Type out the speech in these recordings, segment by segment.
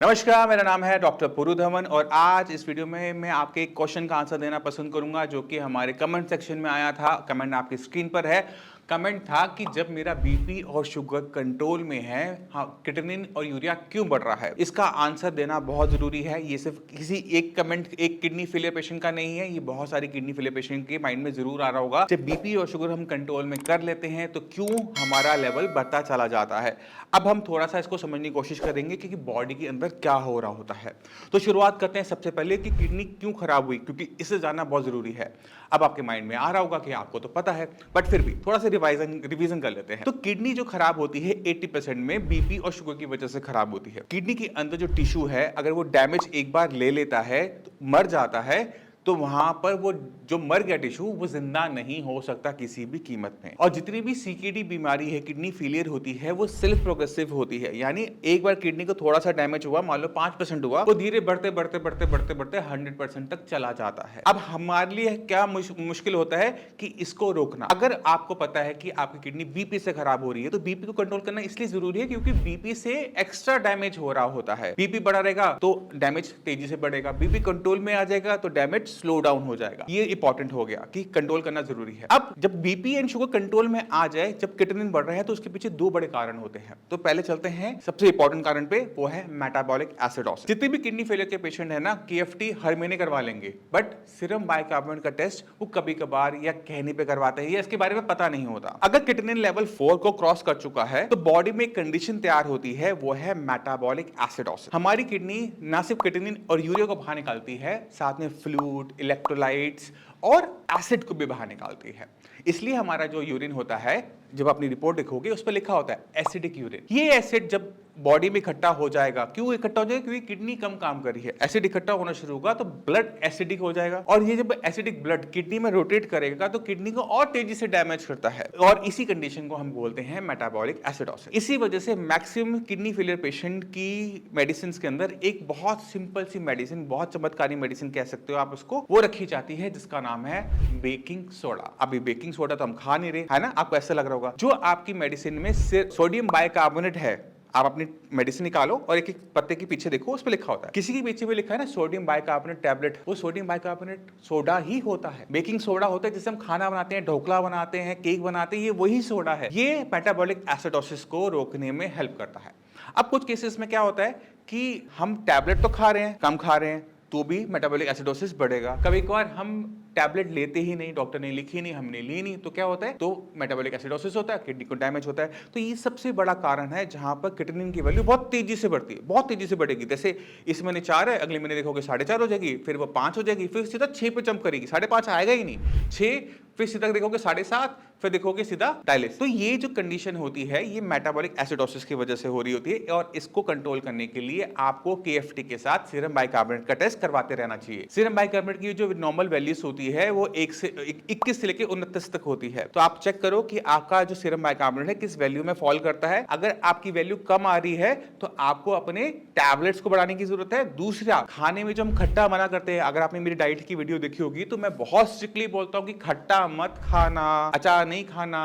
नमस्कार, मेरा नाम है डॉक्टर पुरु धवन और आज इस वीडियो में मैं आपके एक क्वेश्चन का आंसर देना पसंद करूंगा जो कि हमारे कमेंट सेक्शन में आया था। कमेंट आपकी स्क्रीन पर है। कमेंट था कि जब मेरा बीपी और शुगर कंट्रोल में है, हाँ, क्रिएटिनिन और यूरिया क्यों बढ़ रहा है। इसका आंसर देना बहुत जरूरी है। ये सिर्फ किसी एक कमेंट एक किडनी फेलियर पेशेंट का नहीं है, ये बहुत सारी किडनी फेलियर पेशेंट के माइंड में जरूर आ रहा होगा। जब बीपी और शुगर हम कंट्रोल में कर लेते हैं तो क्यों हमारा लेवल बढ़ता चला जाता है। अब हम थोड़ा सा इसको समझने की कोशिश करेंगे कि बॉडी के अंदर क्या हो रहा होता है। तो शुरुआत करते हैं सबसे पहले कि किडनी क्यों खराब हुई, क्योंकि इसे जानना बहुत जरूरी है। अब आपके माइंड में आ रहा होगा कि आपको तो पता है, बट फिर भी थोड़ा सा रिवीजन कर लेते हैं। तो किडनी जो खराब होती है 80% में बीपी और शुगर की वजह से खराब होती है। किडनी के अंदर जो टिश्यू है, अगर वो डैमेज एक बार ले लेता है, तो मर जाता है, तो वहां पर वो जो मर गया टिश्यू वो जिंदा नहीं हो सकता किसी भी कीमत में। और जितनी भी सीकेडी बीमारी है, किडनी फेलियर होती है, वो सेल्फ प्रोग्रेसिव होती है। यानी एक बार किडनी को थोड़ा सा डैमेज हुआ, मान लो 5% हुआ, वो धीरे बढ़ते बढ़ते बढ़ते बढ़ते बढ़ते 100% तक चला जाता है। अब हमारे लिए क्या मुश्किल होता है कि इसको रोकना। अगर आपको पता है कि आपकी किडनी बीपी से खराब हो रही है, तो बीपी को कंट्रोल करना इसलिए जरूरी है क्योंकि बीपी से एक्स्ट्रा डैमेज हो रहा होता है। बीपी बढ़ा रहेगा तो डैमेज तेजी से बढ़ेगा, बीपी कंट्रोल में आ जाएगा तो डैमेज स्लो डाउन हो जाएगा। ये इंपॉर्टेंट हो गया कि कंट्रोल करना जरूरी है। अब जब बीपी एंड शुगर कंट्रोल में आ जाए, जब क्रिएटिनिन बढ़ रहा है, तो उसके पीछे दो बड़े कारण होते हैं। तो पहले चलते हैं सबसे इंपॉर्टेंट कारण पे, वो है मेटाबॉलिक एसिडोसिस। जितने भी किडनी फेलियर के पेशेंट है ना, केएफटी हर महीने करवा लेंगे, बट सीरम बाइकार्बोनेट का टेस्ट वो कभी कभार या कहने पे करवाते हैं, या इसके बारे में पता नहीं होता। अगर क्रिएटिनिन लेवल 4 को क्रॉस कर चुका है तो बॉडी में एक कंडीशन तैयार होती है, वो है मेटाबॉलिक एसिडोसिस। हमारी किडनी ना सिर्फ क्रिएटिनिन और यूरिया को बाहर निकालती है, साथ में फ्लूइड, इलेक्ट्रोलाइट्स और एसिड को भी बाहर निकालती है। इसलिए हमारा जो यूरिन होता है, जब अपनी रिपोर्ट देखोगे उस पर लिखा होता है एसिडिक यूरिन। ये एसिड जब बॉडी में इकट्ठा हो जाएगा, क्यों इकट्ठा हो जाएगा? क्योंकि किडनी कम काम कर रही है। एसिड इकट्ठा होना शुरू होगा तो ब्लड एसिडिक हो जाएगा, और ये जब एसिडिक ब्लड किडनी में रोटेट करेगा तो किडनी को और तेजी से डैमेज करता है, और इसी कंडीशन को हम बोलते हैं मेटाबॉलिक एसिडोसिस। इसी वजह से मैक्सिमम किडनी फेलियर पेशेंट की मेडिसिन के अंदर एक बहुत सिंपल सी मेडिसिन, बहुत चमत्कारी मेडिसिन कह सकते हो आप उसको, वो रखी जाती है जिसका नाम है बेकिंग सोडा। अभी बेकिंग सोडा तो हम खा नहीं रहे, है ना? आपको ऐसा लग रहा होगा। जो आपकी मेडिसिन में सोडियम बाइकार्बोनेट है, आप अपनी मेडिसिन निकालो और एक एक पत्ते के पीछे देखो, उस पर लिखा होता है, किसी के पीछे भी लिखा है ना सोडियम बाइकार्बोनेट टैबलेट, वो सोडियम बाइकार्बोनेट सोडा ही होता है। बेकिंग सोडा होता है जिससे हम खाना बनाते हैं, ढोकला बनाते हैं, केक बनाते हैं, ये वही सोडा है। ये मेटाबॉलिक एसिडोसिस को रोकने में हेल्प करता है। अब कुछ केसेस में क्या होता है कि हम टैबलेट तो खा रहे हैं, कम खा रहे हैं, तो भी मेटाबॉलिक एसिडोसिस बढ़ेगा। कभी कभार हम टैबलेट लेते ही नहीं, डॉक्टर ने लिखी नहीं, हमने ली नहीं, तो क्या होता है? तो मेटाबॉलिक एसिडोसिस होता है, किडनी को डैमेज होता है। तो ये सबसे बड़ा कारण है जहां पर क्रिएटिनिन की वैल्यू बहुत तेजी से बढ़ती है, बहुत तेजी से बढ़ेगी। जैसे इस महीने 4 है, अगले महीने देखोगे 4.5 हो जाएगी, फिर वो 5 हो जाएगी, फिर सीधा 6 पे जंप करेगी, 5.5 आएगा ही नहीं, 6, फिर सीधा देखोगे 7.5, फिर देखोगे सीधा डायलिसिस। तो ये जो कंडीशन होती है, ये मेटाबॉलिक एसिडोसिस की वजह से हो रही होती है, और इसको कंट्रोल करने के लिए आपको केएफटी के साथ सीरम बाइकार्बोनेट का टेस्ट करवाते रहना चाहिए। सीरम बाइकार्बोनेट की जो नॉर्मल वैल्यूज होती है वो 21 से लेकर 29 तक होती है। तो आप चेक करो कि आपका जो सीरम बाइकार्बोनेट है किस वैल्यू में फॉल करता है। अगर आपकी वैल्यू कम आ रही है तो आपको अपने टैबलेट्स को बढ़ाने की जरूरत है। दूसरा, खाने में जो हम खट्टा मना करते हैं, अगर आपने मेरी डाइट की वीडियो देखी होगी तो मैं बहुत स्ट्रिक्टली बोलता हूं कि खट्टा मत खाना, अचार नहीं खाना,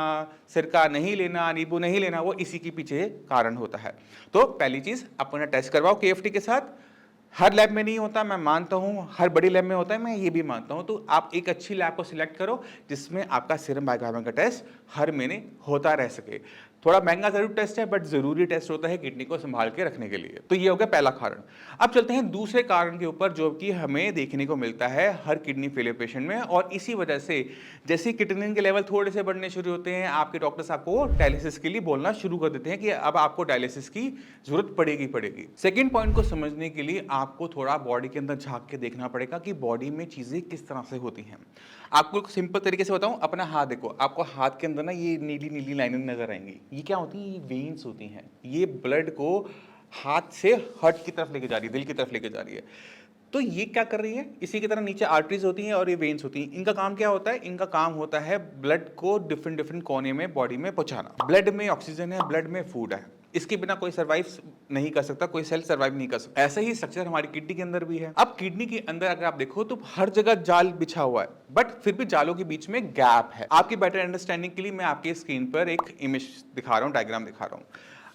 सिरका नहीं लेना, नींबू नहीं लेना, वो इसी के पीछे कारण होता है। तो पहली चीज, अपना टेस्ट करवाओ केएफटी के साथ। हर लैब में नहीं होता, मैं मानता हूं, हर बड़ी लैब में होता है, मैं ये भी मानता हूं। तो आप एक अच्छी लैब को सिलेक्ट करो जिसमें आपका सीरम बाइकार्बोनेट का टेस्ट हर महीने होता रह सके। थोड़ा महंगा जरूर टेस्ट है, बट जरूरी टेस्ट होता है किडनी को संभाल के रखने के लिए। तो ये हो गया पहला कारण। अब चलते हैं दूसरे कारण के ऊपर, जो कि हमें देखने को मिलता है हर किडनी फेलियर पेशेंट में, और इसी वजह से जैसे क्रिएटिनिन के लेवल थोड़े से बढ़ने शुरू होते हैं, आपके डॉक्टर्स आपको डायलिसिस के लिए बोलना शुरू कर देते हैं कि अब आपको डायलिसिस की जरूरत पड़ेगी। सेकेंड पॉइंट को समझने के लिए आपको थोड़ा बॉडी के अंदर झांक के देखना पड़ेगा कि बॉडी में चीजें किस तरह से होती हैं। आपको सिंपल तरीके से बताऊं, अपना हाथ देखो, आपको हाथ के अंदर ना ये नीली नीली लाइनें नजर आएंगी। ये क्या होती है? ये वेन्स होती हैं। ये ब्लड को हाथ से हार्ट की तरफ लेके जा रही है, दिल की तरफ लेके जा रही है। तो ये क्या कर रही है? इसी की तरह नीचे आर्टरीज होती हैं और ये वेन्स होती हैं। इनका काम क्या होता है? इनका काम होता है ब्लड को डिफरेंट डिफरेंट कोने में बॉडी में पहुंचाना। ब्लड में ऑक्सीजन है, ब्लड में फूड है, इसके बिना कोई सर्वाइव नहीं कर सकता, कोई सेल सर्वाइव नहीं कर सकता। ऐसा ही स्ट्रक्चर हमारी किडनी के अंदर भी है। अब किडनी के अंदर अगर आप देखो तो हर जगह जाल बिछा हुआ है, बट फिर भी जालों के बीच में गैप है। आपकी बेटर अंडरस्टैंडिंग के लिए मैं आपके स्क्रीन पर एक इमेज दिखा रहा हूं, डायग्राम दिखा रहा हूं।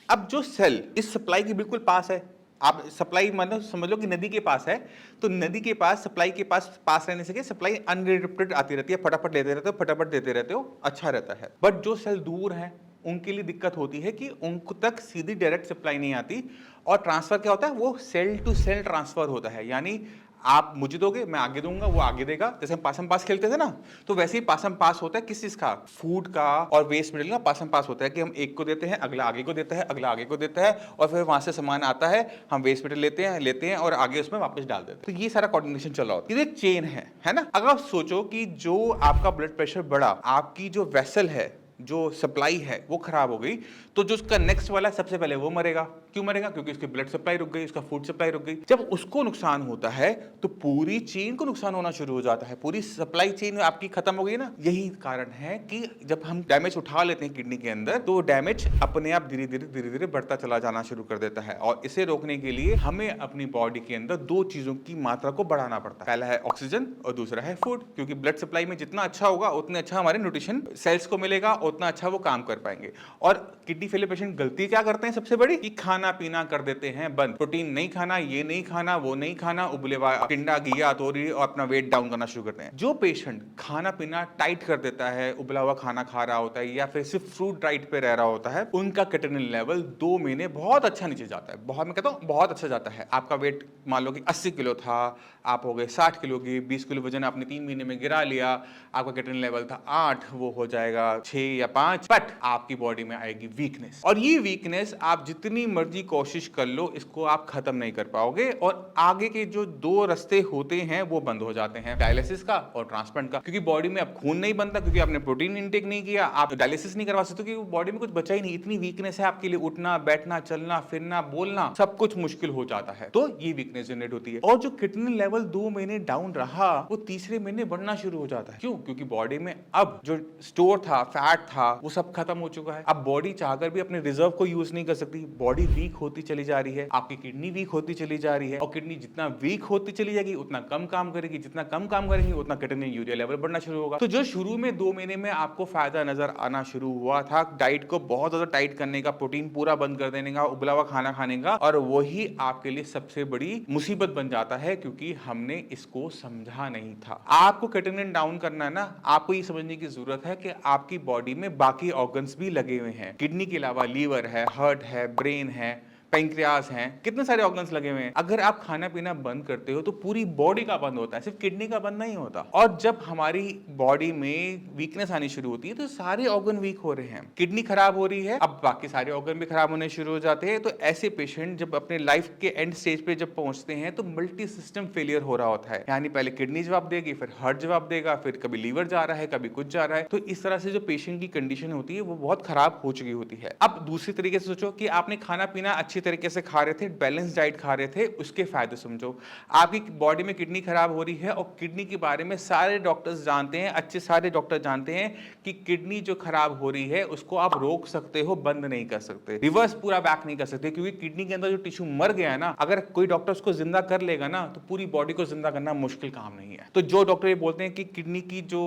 अब जो सेल इस सप्लाई के बिल्कुल पास है, आप सप्लाई मतलब समझ लो कि नदी के पास है, तो नदी के पास सप्लाई के पास रहने से सप्लाई अनरिस्ट्रिक्टेड आती रहती है, फटाफट लेते रहते हो, फटाफट देते रहते हो, अच्छा रहता है। बट जो सेल दूर हैं उनके लिए दिक्कत होती है कि उनको तक सीधी डायरेक्ट सप्लाई नहीं आती, और ट्रांसफर क्या होता है, वो सेल टू सेल ट्रांसफर होता है। यानी आप मुझे दोगे, मैं आगे दूंगा, वो आगे देगा। जैसे हम पासम पास खेलते थे ना, तो वैसे ही पासम पास होता है किस चीज का, फूड का और वेस्ट मटेरियल का पासम पास होता है कि हम एक को देते हैं, अगला आगे को देता है, अगला आगे को देता है, और फिर वहां से सामान आता है, हम वेस्ट मटेरियल लेते हैं और आगे उसमें वापस डाल देते हैं। तो ये सारा कोऑर्डिनेशन चल रहा होता है, ये एक चेन है ना। अगर आप सोचो कि जो आपका ब्लड प्रेशर बढ़ा, आपकी जो वेसल है, जो सप्लाई है वो खराब हो गई, तो जो उसका नेक्स्ट वाला सबसे पहले वो मरेगा। क्यों मरेगा? क्योंकि उसकी ब्लड सप्लाई रुक गई, उसका फूड सप्लाई रुक गई। जब उसको नुकसान होता है तो पूरी चेन को नुकसान होना शुरू हो जाता है, पूरी सप्लाई चेन आपकी खत्म हो गई ना। यही कारण है कि जब हम डैमेज उठा लेते हैं किडनी के अंदर, तो डैमेज अपने आप धीरे धीरे बढ़ता चला जाना शुरू कर देता है। और इसे रोकने के लिए हमें अपनी बॉडी के अंदर दो चीजों की मात्रा को बढ़ाना पड़ता है। पहला है ऑक्सीजन और दूसरा है फूड, क्योंकि ब्लड सप्लाई में जितना अच्छा होगा उतने अच्छा हमारे न्यूट्रिशन सेल्स को मिलेगा, उतना अच्छा वो काम कर पाएंगे। और किडनी फेलियर पेशेंट गलती क्या करते हैं सबसे बड़ी, कि खाना पीना कर देते हैं बंद, प्रोटीन नहीं खाना, ये नहीं खाना, वो नहीं खाना, उबले टिंडा घिया तोरी, और अपना वेट डाउन करना शुरू करते हैं। जो पेशेंट खाना पीना टाइट कर देता है, उबला हुआ खाना खा रहा होता है या फिर सिर्फ फ्रूट डाइट पे रह रहा होता है, उनका क्रिएटिनिन लेवल 2 महीने बहुत अच्छा नीचे जाता है। बहुत, मैं कहता हूं बहुत अच्छा जाता है। आपका वेट मान लो कि 80 किलो था, आप हो गए 60 किलो की, 20 किलो वजन आपने 3 महीने में गिरा लिया, आपका क्रिएटिनिन लेवल था 8, वो हो जाएगा 6 या 5। बट आपकी बॉडी में आएगी वीकनेस, और ये वीकनेस आप जितनी मर्जी कोशिश कर लो, इसको आप खत्म नहीं कर पाओगे। और आगे के जो दो रास्ते होते हैं वो बंद हो जाते हैं, डायलिसिस का और ट्रांसप्लांट का। क्योंकि बॉडी में अब खून नहीं बनता, क्योंकि आपने प्रोटीन इंटेक नहीं किया, आप डायलिसिस नहीं करवा सकते, क्योंकि बॉडी में कुछ बचा ही नहीं। इतनी वीकनेस है आपके लिए, उठना बैठना चलना फिरना बोलना सब कुछ मुश्किल हो जाता है। तो ये वीकनेस जनरेट होती है। और जो क्रिएटिनिन लेवल 2 महीने डाउन रहा, वो तीसरे महीने बढ़ना शुरू हो जाता है। क्यों? क्योंकि बॉडी में अब जो स्टोर था, फैट था, वो सब खत्म हो चुका है। अब बॉडी चाहकर भी अपने रिजर्व को यूज नहीं कर सकती, बॉडी वीक होती चली जा रही है, आपकी किडनी वीक होती चली जा रही है। और किडनी जितना वीक होती चली जाएगी उतना कम काम करेगी, जितना कम काम करेगी उतना क्रिएटिनिन यूरिया लेवल बढ़ना शुरू होगा। तो जो शुरू में 2 महीने में आपको फायदा नजर आना शुरू हुआ था, डाइट को बहुत ज्यादा टाइट करने का, प्रोटीन पूरा बंद कर देने का, उबला हुआ खाना खाने का, और वही आपके लिए सबसे बड़ी मुसीबत बन जाता है, क्योंकि हमने इसको समझा नहीं था। आपको क्रिएटिनिन डाउन करना है ना, आपको ये समझने की जरूरत है कि आपकी बॉडी में बाकी ऑर्गन्स भी लगे हुए हैं। किडनी के अलावा लीवर है, हार्ट है, ब्रेन है, पैंक्रियास हैं, कितने सारे ऑर्गन्स लगे हुए हैं। अगर आप खाना पीना बंद करते हो तो पूरी बॉडी का बंद होता है, सिर्फ किडनी का बंद नहीं होता। और जब हमारी बॉडी में वीकनेस आनी शुरू होती है तो सारे ऑर्गन वीक हो रहे हैं, किडनी खराब हो रही है, अब बाकी सारे ऑर्गन भी खराब होने शुरू हो जाते हैं। तो ऐसे पेशेंट जब अपने लाइफ के एंड स्टेज पे जब पहुंचते हैं तो मल्टी सिस्टम फेलियर हो रहा होता है। यानी पहले किडनी जवाब देगी, फिर हार्ट जवाब देगा, फिर कभी लीवर जा रहा है, कभी कुछ जा रहा है। तो इस तरह से जो पेशेंट की कंडीशन होती है वो बहुत खराब हो चुकी होती है। अब दूसरी तरीके से सोचो कि आपने खाना पीना अच्छी तरीके से खा रहे थे, बैलेंस डाइट खा रहे थे, उसके फायदे समझो। आपकी बॉडी में किडनी खराब हो रही है, और किडनी के बारे में सारे डॉक्टर्स जानते हैं, अच्छे सारे डॉक्टर जानते हैं कि किडनी जो खराब हो रही है उसको आप रोक सकते हो, बंद नहीं कर सकते, रिवर्स पूरा बैक नहीं कर सकते, क्योंकि किडनी के अंदर जो टिश्यू मर गया है ना, अगर कोई डॉक्टर उसको जिंदा कर लेगा ना, तो पूरी बॉडी को जिंदा करना मुश्किल काम नहीं है। तो जो डॉक्टर ये बोलते हैं कि किडनी की जो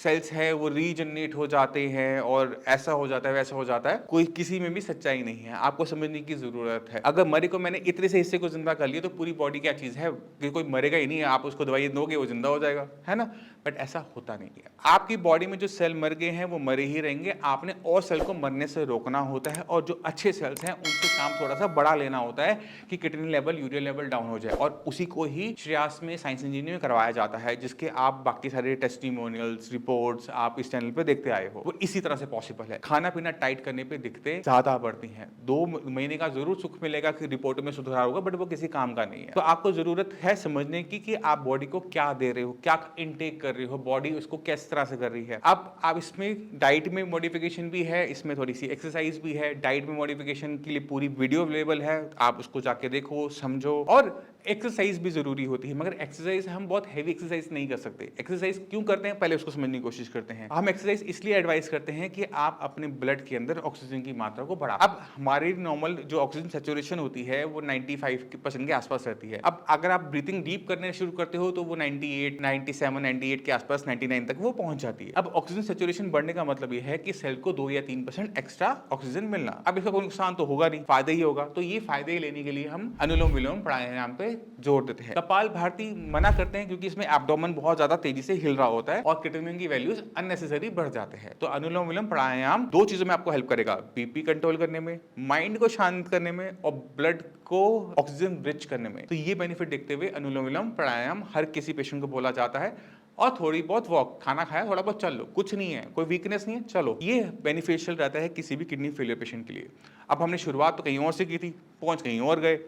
सेल्स है वो रीजनरेट हो जाते हैं और ऐसा हो जाता है वैसा हो जाता है, कोई किसी में भी सच्चाई नहीं है। आपको समझने की जरूरत है। अगर मरे को मैंने इतने से हिस्से को जिंदा कर लिया तो पूरी बॉडी क्या चीज है कि कोई मरेगा ही नहीं है, आप उसको दवाई दोगे वो जिंदा हो जाएगा, है ना। बट ऐसा होता नहीं है। आपकी बॉडी में जो सेल मर गए हैं वो मरे ही रहेंगे, आपने और सेल को मरने से रोकना होता है, और जो अच्छे सेल्स हैं उनसे काम थोड़ा सा बढ़ा लेना होता है कि creatinine level, urea level down हो जाए। और उसी को ही श्रेयस में साइंस इंजीनियरिंग में करवाया जाता है, जिसके आप बाकी सारे टेस्टिमोनियल्स, रिपोर्ट्स आप इस चैनल पे देखते आए हो। वो इसी तरह से पॉसिबल है। खाना पीना टाइट करने पे दिक्कतें ज्यादा बढ़ती हैं। 2 महीने का जरूर सुख मिलेगा कि रिपोर्ट में सुधार होगा, बट वो किसी काम का नहीं है। तो आपको जरूरत है समझने की कि आप बॉडी को क्या दे रहे हो, क्या इनटेक कर रहे हो, बॉडी उसको किस तरह से कर रही है। अब आप इसमें डाइट में मॉडिफिकेशन भी है, इसमें थोड़ी सी एक्सरसाइज भी है। डाइट में मॉडिफिकेशन के लिए पूरी वीडियो अवेलेबल है, आप उसको जाके देखो, समझो। और एक्सरसाइज भी जरूरी होती है, मगर एक्सरसाइज हम बहुत हैवी एक्सरसाइज नहीं कर सकते। एक्सरसाइज क्यों करते हैं, पहले उसको समझने की कोशिश करते हैं। हम एक्सरसाइज इसलिए एडवाइस करते हैं कि आप अपने ब्लड के अंदर ऑक्सीजन की मात्रा को बढ़ा। अब हमारी नॉर्मल जो ऑक्सीजन सैचुरेशन होती है वो 95% के आसपास रहती है। अब अगर आप ब्रीथिंग डीप करने शुरू करते हो तो वो 98, 97, 98 के आसपास, 99 तक वो पहुंच जाती है। अब ऑक्सीजन सैचुरेशन बढ़ने का मतलब ये है कि सेल को 2 या 3% एक्स्ट्रा ऑक्सीजन मिलना। अब इसका कोई नुकसान तो होगा नहीं, फायदा ही होगा। तो ये फायदे लेने के लिए हम अनुलोम विलोम प्राणायाम पे जोर देते हैं। कपाल भारती मना करते हैं क्योंकि इसमें एब्डोमेन बहुत ज्यादा तेजी से हिल रहा होता है और क्रिएटिनिन की वैल्यूज अननेसेसरी बढ़ जाते हैं। तो अनुलोम विलोम प्राणायाम 2 चीजों में आपको हेल्प करेगा, बीपी कंट्रोल करने में, माइंड को शांत करने में और ब्लड को ऑक्सीजन रिच करने में। तो ये बेनिफिट देखते हुए अनुलोम विलोम प्राणायाम हर किसी पेशेंट को बोला जाता है। और थोड़ी बहुत वॉक, खाना खाया थोड़ा बहुत चल लो, कुछ नहीं है, कोई वीकनेस नहीं है, चलो। ये बेनिफिशियल रहता है किसी भी किडनी फेलियर पेशेंट के लिए। अब हमने शुरुआत तो कहीं और से की थी, पहुंच कहीं और गए,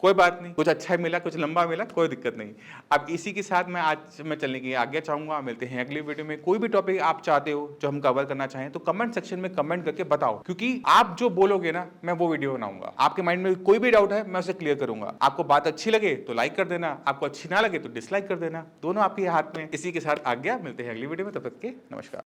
कोई बात नहीं, कुछ अच्छा मिला, कुछ लंबा मिला, कोई दिक्कत नहीं। अब इसी के साथ मैं आज मैं चलने की आज्ञा चाहूंगा। मिलते हैं अगली वीडियो में। कोई भी टॉपिक आप चाहते हो जो हम कवर करना चाहें तो कमेंट सेक्शन में कमेंट करके बताओ, क्योंकि आप जो बोलोगे ना मैं वो वीडियो बनाऊंगा। आपके माइंड में कोई भी डाउट है मैं उसे क्लियर करूंगा। आपको बात अच्छी लगे तो लाइक कर देना, आपको अच्छी ना लगे तो डिसलाइक कर देना, दोनों आपके हाथ में। इसी के साथ आज्ञा, मिलते हैं अगली वीडियो में, तब तक के नमस्कार।